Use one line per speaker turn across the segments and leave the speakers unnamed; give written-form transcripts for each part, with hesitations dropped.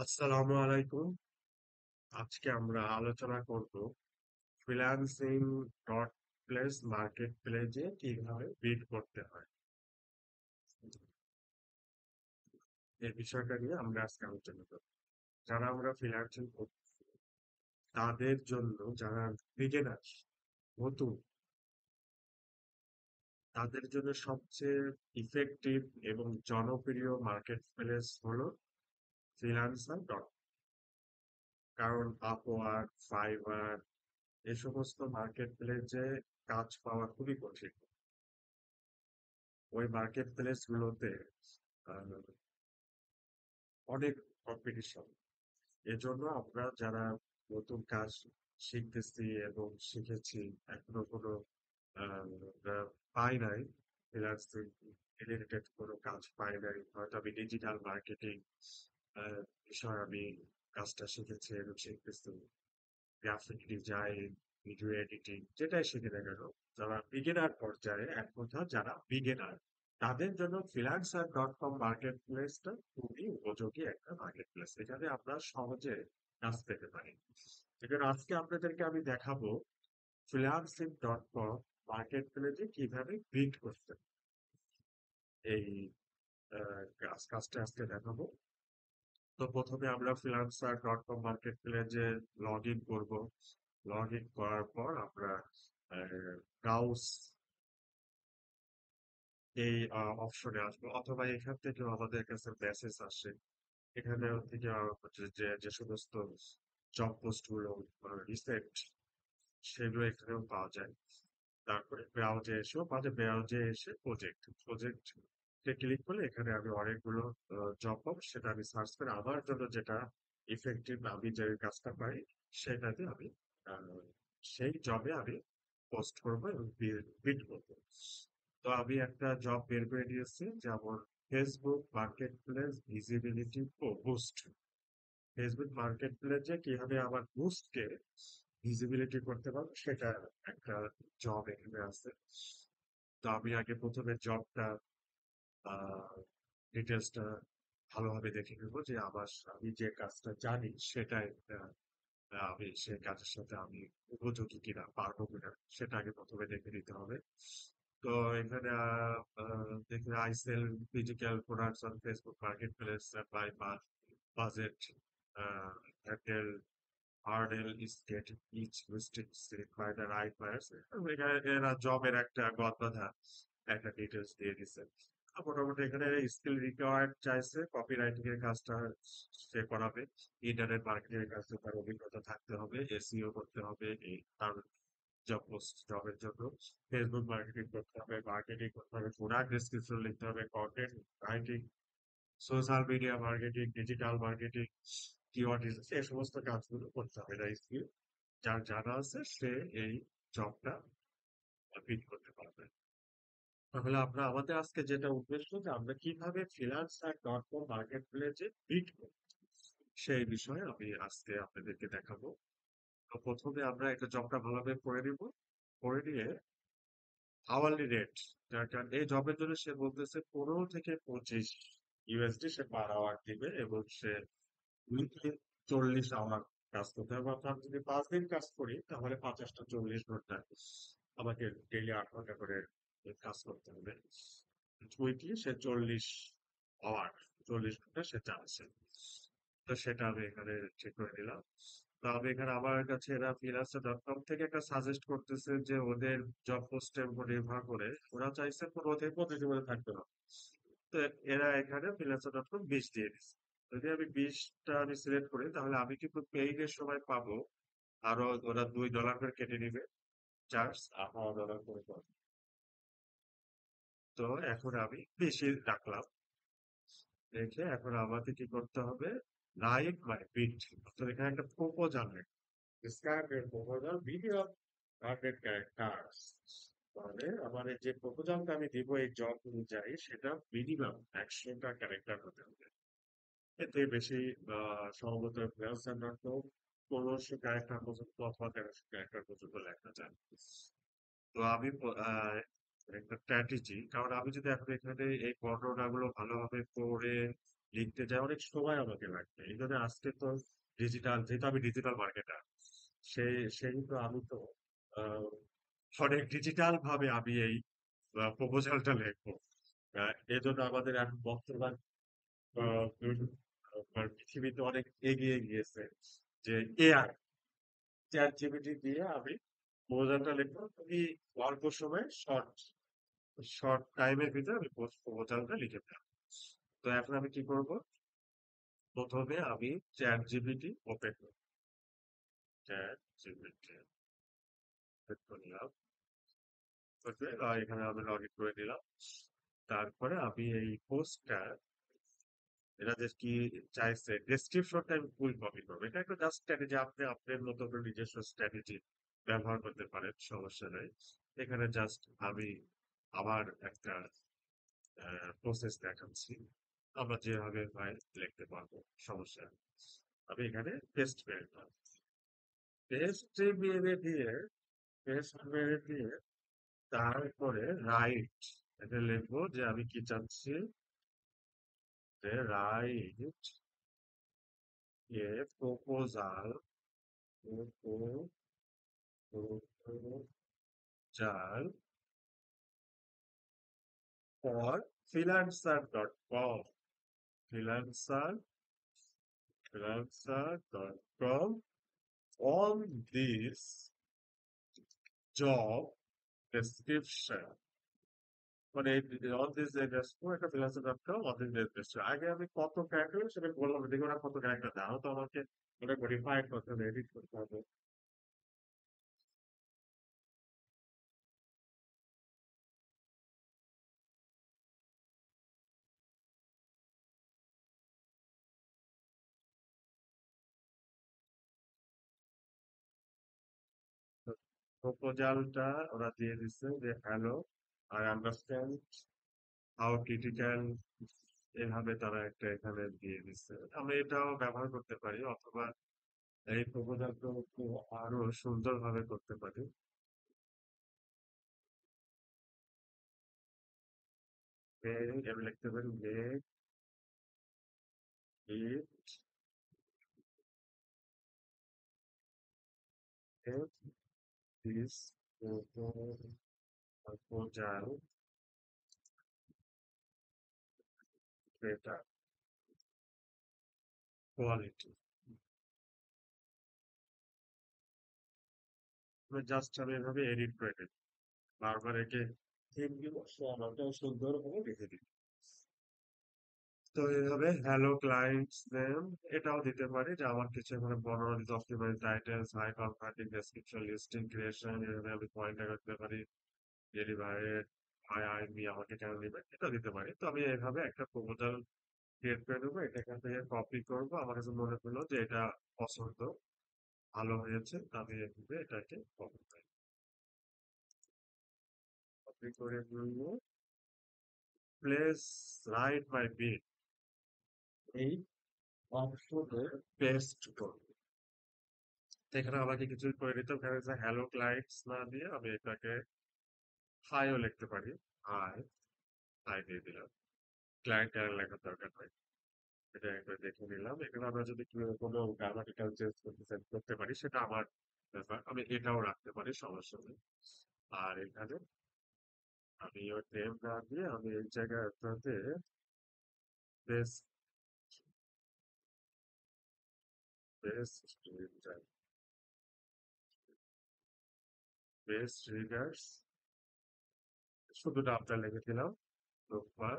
আসসালামু আলাইকুম। আজকে আমরা আলোচনা করব ফ্রিল্যান্সিং ডট প্লেস মার্কেট প্লেসে কিভাবে বিড করতে হয়। এই বিষয়টা নিয়ে আমরা আজকে আলোচনা করব। যারা আমরা ফ্রিল্যান্সিং করছি তাদের জন্য, যারা বিগিনার, নতুন, তাদের জন্য সবচেয়ে ইফেক্টিভ এবং জনপ্রিয় মার্কেট প্লেস হলো ফ্রিল্যান্সার ডট। কারণ আপওয়ার্ক, ফাইবার এই সমস্ত মার্কেট প্লেসে কাজ পাওয়া খুবই কঠিন। ওই মার্কেট প্লেস গুলোতে আহ, অনেক কম্পিটিশন। এজন্য আমরা যারা নতুন কাজ শিখতেছি এবং শিখেছি, এখনো কোনো আহ, পাই নাই, ফ্রিল্যান্সিং রিলেটেড কোনো কাজ পাই নাই, হয়তো আমি ডিজিটাল মার্কেটিং বিষয়ে আমি কাজটা শিখেছি এবং শিখতেছি, গ্রাফিক ডিজাইন, ভিডিও এডিটিং, যেটাই শিখে না কেন, যারা বিগিনার পর্যায়ে, এক কথা যারা বিগিনার, তাদের জন্য ফ্রিল্যান্সার ডট কম মার্কেট প্লেসটা খুবই উপযোগী একটা মার্কেট প্লেস। এখানে আমরা সহজে কাজ পেতে পারি। এখানে আজকে আপনাদেরকে আমি দেখাবো ফ্রিল্যান্সিং ডট কম মার্কেট প্লেসে কিভাবে বিড করতে। এই কাজটা আজকে দেখাবো। তো প্রথমে আমরা ফ্রিল্যান্সার ডট কম মার্কেট প্লেসে লগ ইন করবো। লগ ইন করার পর আমরা ব্রাউজ এই অপশনে আসবো, অথবা এখান থেকেও আমাদের কাছে মেসেজ আসে। এখানে থেকে হচ্ছে যে যে সমস্ত জব পোস্ট গুলো রিসেন্ট, সেগুলো এখানেও পাওয়া যায়। তারপরে ব্রাউজে এসেও মাঝে ব্রাউজে এসে প্রজেক্ট ক্লিক করলে এখানে আমি অনেকগুলো জব পাবো। সেটা আমি সার্চ করে আমার জন্য যেটা ইফেক্টিভ, আমি যে কাজটা পাই সেটাতে আমি আহ, সেই জবে আমি পোস্ট করবো এবং বিড করবো। তো আমি একটা জব বের করে দিয়েছি, যেমন Facebook market place visibility boost. Facebook market প্লেসে কিভাবে আমার বুস্টকে ভিজিবিলিটি করতে পারবো, সেটা একটা জব এখানে আছে। তো আমি আগে প্রথমে জবটা ডিটেলসটা ভালোভাবে দেখে নেবো, যে আমি যে কাজটা জানি সেটাই আমি সেই কাজের সাথে আমি উপযোগী কিনা, পারবো কিনা, সেটা আগে প্রথমে দেখে নিতে হবে। তো এখানে দেখুন, I sell physical products on Facebook marketplace by budget handle Arnel is getting each listing by the right buyers. এখানে এরা জবের একটা গদবাঁধা একটা ডিটেলস দিয়ে দিচ্ছে। মোটামুটি এখানে স্কিল রিকোয়ার্ড চাইছে, কপি রাইটিং এর কাজটা সে করাবে, ইন্টারনেট মার্কেটিং এর কাজটা তার অভিজ্ঞতা থাকতে হবে, এসইও করতে হবে, এই তার জবের জন্য ফেসবুক মার্কেটিং করতে হবে, মার্কেটিং করতে হবে, প্রোডাক্ট ডেসক্রিপশন লিখতে হবে, content writing, social media marketing, digital marketing, keyword research, এই সমস্ত কাজগুলো করতে হবে। এটা স্কিল যার জানা আছে সে এই জবটা ফিট করতে পারবে। তাহলে আমরা আমাদের আজকে যেটা উদ্দেশ্য, যে আমরা কিভাবে ফ্রিল্যান্সার ডট কম মার্কেট প্লেসে বিড করব, সেই বিষয়ে আমি আজকে আপনাদেরকে দেখাবো। তো প্রথমে আমরা একটা জবটা ভালোভাবে পড়ে নিব। পড়ে নিয়ে আওয়ারলি রেট, কারণ এই জবের জন্য সে বলতেছে 15 থেকে 25 ইউএসডি সে পার আওয়ার দিবে, এবং সে উইকলি 40 আওয়ার কাজ করতে হবে। অর্থাৎ যদি 5 দিন কাজ করি তাহলে 50টা 40 ঘন্টা আমাকে ডেইলি 8 ঘন্টা করে কাজ করতে হবে। উইকলি সে 40 আওয়ার, 40 ঘন্টা সে চাচ্ছে। তো সেটা আমি এখানে ঠিক করে দিলাম। তো আমি এখানে আমার কাছে এরা ফ্রিল্যান্সার ডট কম থেকে একটা সাজেস্ট করতেছে, যে ওদের জব পোস্টের উপর নির্ভর করে ওরা চাইছে 15 থেকে 25 মধ্যে থাকতে হবে। তো এরা এখানে ফ্রিল্যান্সার ডট কম 20 দিয়ে দিচ্ছে। যদি আমি 20টা আমি সিলেক্ট করি তাহলে আমি কিন্তু পেইড এর সময় পাবো আরো, ওরা $2 করে কেটে নিবে চার্জ, $1.5 করে পাবো। তো এখন আমি বেশি রাখলাম, রেখে এখন আমাকে কি করতে হবে, রাইট মাই বিট, অর্থাৎ এখানে একটা প্রপোজাল, স্ক্যান্ডার্ড প্রপোজাল মিনিমাম 100 ক্যারেক্টার্স। তাহলে আমার এই যে প্রপোজালটা আমি দিব এই জব অনুযায়ী, সেটা মিনিমাম 100টা ক্যারেক্টার হতে হবে। এতে বেশি সম্ভবত ফ্রিল্যান্সার ডট কম 1500 ক্যারেক্টার পর্যন্ত অথবা 1300 ক্যারেক্টার পর্যন্ত লেখা যায়। তো আমি একটা স্ট্র্যাটেজি, কারণ আমি যদি এখন এখানে এই বর্ণনাগুলো ভালোভাবে পড়ে লিখতে যায় অনেক সময় আমাকে লাগবে। এই জন্য আজকে তো ডিজিটাল, যেহেতু আমি ডিজিটাল মার্কেটার, সেহেতু আমি তো আহ, অনেক ডিজিটাল ভাবে আমি এই প্রপোজালটা লিখবো। এজন্য আমাদের এখন বর্তমান পৃথিবীতে অনেক এগিয়ে গিয়েছে যে এআই, চ্যাট জিপিটি দিয়ে আমি প্রপোজালটা লিখবো খুবই অল্প সময়ে, শর্ট শর্ট টাইমের ভিতরে আমি প্রপোজালটা লিখে ফেলবো। তো এখন আমি কি করব? প্রথমে আমি চ্যাট জিপিটি ওপেন করব। চ্যাট জিপিটি ওপেন করলাম। ওকে, এখানে আমি লগ ইন করে দিলাম। তারপরে আমি এই পোস্টটা, এটা যে কি চাইছে ডেসক্রিপশনটা আমি ফুল কপি করবো। এটা একটা জাস্ট স্ট্র্যাটেজি, আপনি আপনার মতো করে নিজস্ব স্ট্র্যাটেজি ব্যবহার করতে পারেন, সমস্যা নেই। এখানে জাস্ট আমি আমার একটা প্রসেস দেখাচ্ছি, আমরা যেভাবে হয় লিখতে পারবো, সমস্যা নেই। আমি এখানে পেস্ট মেরে দিলাম। পেস্ট মেরে দিয়ে, পেস্ট মেরে দিয়ে তারপরে রাইট, এটা লিখবো যে আমি কি চাচ্ছি, যে write a proposal, proposal for freelancer.com, freelancer, freelancer.com on this job description। মানে অন দিস একটা freelancer.com on this description। আগে আমি কত ক্যারেক্টার সেটা বললাম, দেখো না কত ক্যারেক্টার দাও তো আমাকে, ওটা মডিফাই করতে হবে, এডিট করতে হবে। প্রপোজালটা ওরা দিয়ে দিচ্ছে যে hello, I understand how critical, এভাবে তারা একটা এখানে দিয়ে দিচ্ছে। আমরা এটাও ব্যবহার করতে পারি, অথবা এই প্রপোজালটা একটু আরো সুন্দরভাবে করতে পারি। আমি লিখতে পারি make it this proposal better quality. Just আমি এভাবে এডিট করে দিই, বারবার একে থিম দিব, সে আমাকে সুন্দরভাবে লিখে দিই। তো এইভাবে হ্যালো ক্লায়েন্টস নেম এটাও দিতে পারি, যে আমার কিছু এখানে বর্ণনা দিতে, optimize titles, high converting description, listing creation, এভাবে আমি পয়েন্টটা করতে পারি। ডেলিভারেড বাই আইমি, আমাকে কেন নেবেন এটা দিতে পারি। তো আমি এইভাবে একটা প্রপোজাল ক্রিয়েট করে দেবো, এটা এখান থেকে কপি করবো। আমার কাছে মনে হলো যে এটা পছন্দ, ভালো হয়েছে, আমি এভাবে এটাকে কপি করে নিয়ে প্লেস রাইট বাই বিট এই অপশনে পেস্ট করবো। তো এখানে আমাকে কিছুই করে নিতে হবে, এখানে হ্যালো ক্লায়েন্টস না দিয়ে আমি এটাকে হাইও লিখতে পারি। হাই, হাই দিয়ে দিলাম, ক্লায়েন্ট আর লেখার দরকার নাই। এটা একবার দেখে নিলাম। এখানে আমরা যদি কোনো গ্রামাটিক্যাল চেঞ্জ করতে পারি, সেটা আমার ব্যাপার, আমি এটাও রাখতে পারি, সমস্যা নেই। আর এখানে আমি ওর নেম না দিয়ে আমি এই জায়গাটাতে বেস্ট, বেস্ট বেস্ট রিডার্স শুধু নামটা লিখে দিলাম, রোববার,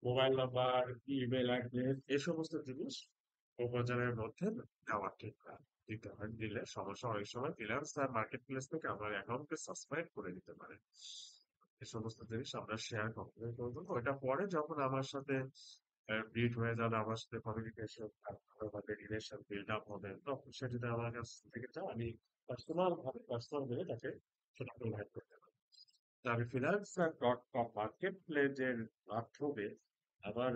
মোবাইল নাম্বার, ইমেল অ্যাড্রেস, এই সমস্ত জিনিস প্রপোজালের মধ্যে দেওয়া ঠিক না। দিতে হয়, দিলে সমস্যা, অনেক সময় ফ্রিল্যান্সার মার্কেট প্লেস থেকে আমার অ্যাকাউন্টকে সাসপেন্ড করে দিতে পারে। এই সমস্ত জিনিস আমরা শেয়ার কখনোই করবো না। ওইটা পরে যখন আমার সাথে বিট হয়ে যাবে, আমার সাথে কমিউনিকেশন ভাবে রিলেশন বিল্ড আপ হবে, তখন সে যদি আমার কাছ থেকে চায়, আমি পার্সোনাল ভাবে তাকে সেটা প্রোভাইড করতে পারি। তা আমি ফ্রিল্যান্সার.com মার্কেট প্লেসের মাধ্যমে আমার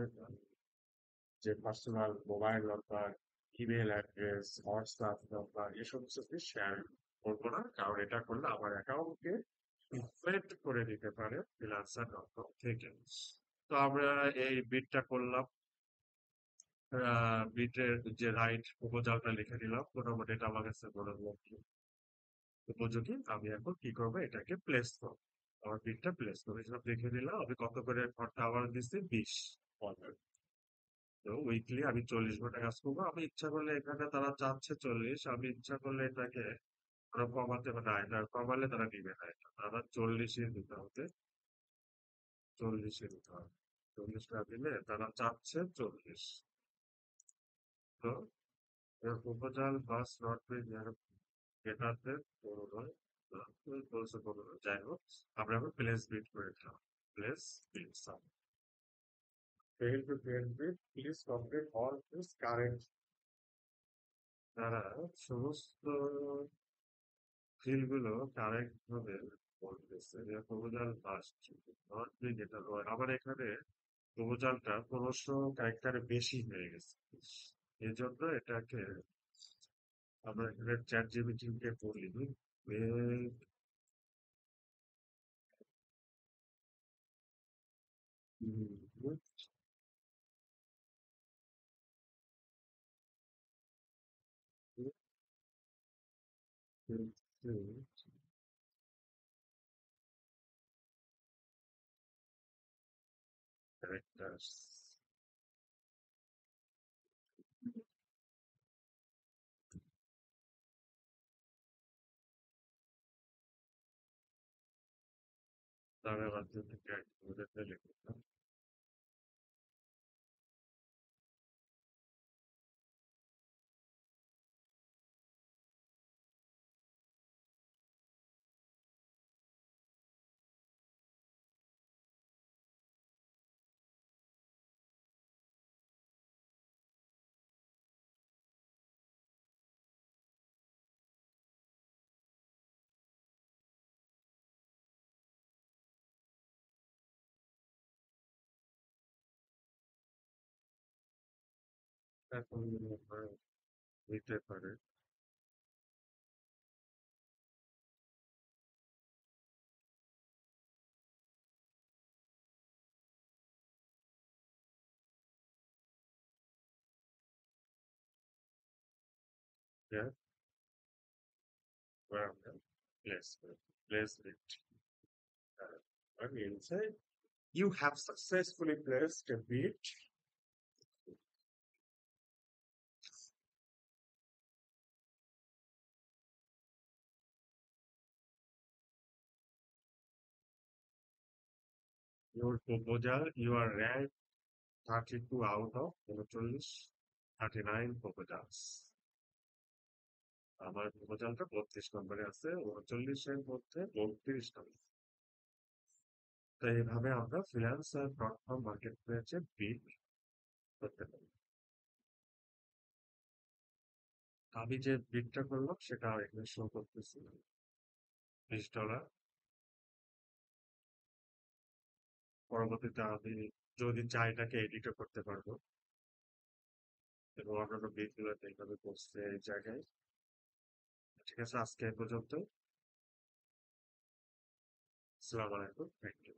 যে personal mobile number, email address, WhatsApp number, এই সমস্ত জিনিস শেয়ার করবো না, কারণ এটা করলে আমার অ্যাকাউন্টকে ইনফ্লেক্ট করে দিতে পারে ফ্রিল্যান্সার.com থেকে। তো আমরা এই বিটটা করলাম, বিটের যে রাইট প্রপোজালটা লিখে দিলাম, মোটামুটি এটা আমার কাছে মনে হলো কি উপযোগী। আমি এখন কি করবো, এটাকে প্লেস করবো, আমার বিটটা প্লেস করবো, সব লিখে দিলাম। আমি কত করে ঘন্টা আবার দিচ্ছি, 20 পয়েন্ট। তো উইকলি আমি 40 ঘন্টা কাজ করবো। আমি ইচ্ছা করলে, এখানে তারা চাচ্ছে 40, আমি ইচ্ছা করলে এটাকে আরো কমাতে, না এটা কমালে তারা নিবে না, এটা তারা 40-ই দিতে হবে, 40-ই দিতে হবে। 40টা দিলে তারা চাচ্ছে 40। তো প্রপোজাল বাস নট বি গেটারদের পনেরো, বলছে 15, যাই হোক, আমরা এখন প্লেস বিট করে দিলাম। Place bid some fail to fail bit, please complete all this current। তারা সমস্ত ফিল্ড গুলো কারেক্ট ভাবে বলতেছে যে প্রপোজাল মাস্ট নট বি গেটার। আমার এখানে প্রপোজালটা 1500 ক্যারেক্টারে বেশি হয়ে গেছে, এই জন্য এটাকে আমরা এখানে চ্যাট জিপিটি কে বলি ক্যারেক্টার্স। তার মাধ্যমে ক্যারেক্টার লিখলাম। এখন আমরা নিতে পারে যে আমরা প্লেস করি, place it. And inside, you have successfully placed a bit. Your proposal, you are ranked 32 out of 39 proposals. আমার প্রপোজালটা 32 নম্বরে আছে, 39-এর মধ্যে 32 নম্বর। তো এইভাবে আমরা ফ্রিল্যান্সার প্ল্যাটফর্ম মার্কেট প্লেসে বিড করতে পারি। আমি যে বিডটা করলাম সেটা এখানে শো করতেছি, $20। পরবর্তীতে আমি যদি চাই এটাকে এডিটও করতে পারবো, এবং অন্যান্য বিটগুলোতে এইভাবে করছে এই জায়গায়। ঠিক আছে, আজকে এই পর্যন্ত। আসসালামু আলাইকুম, থ্যাংক ইউ।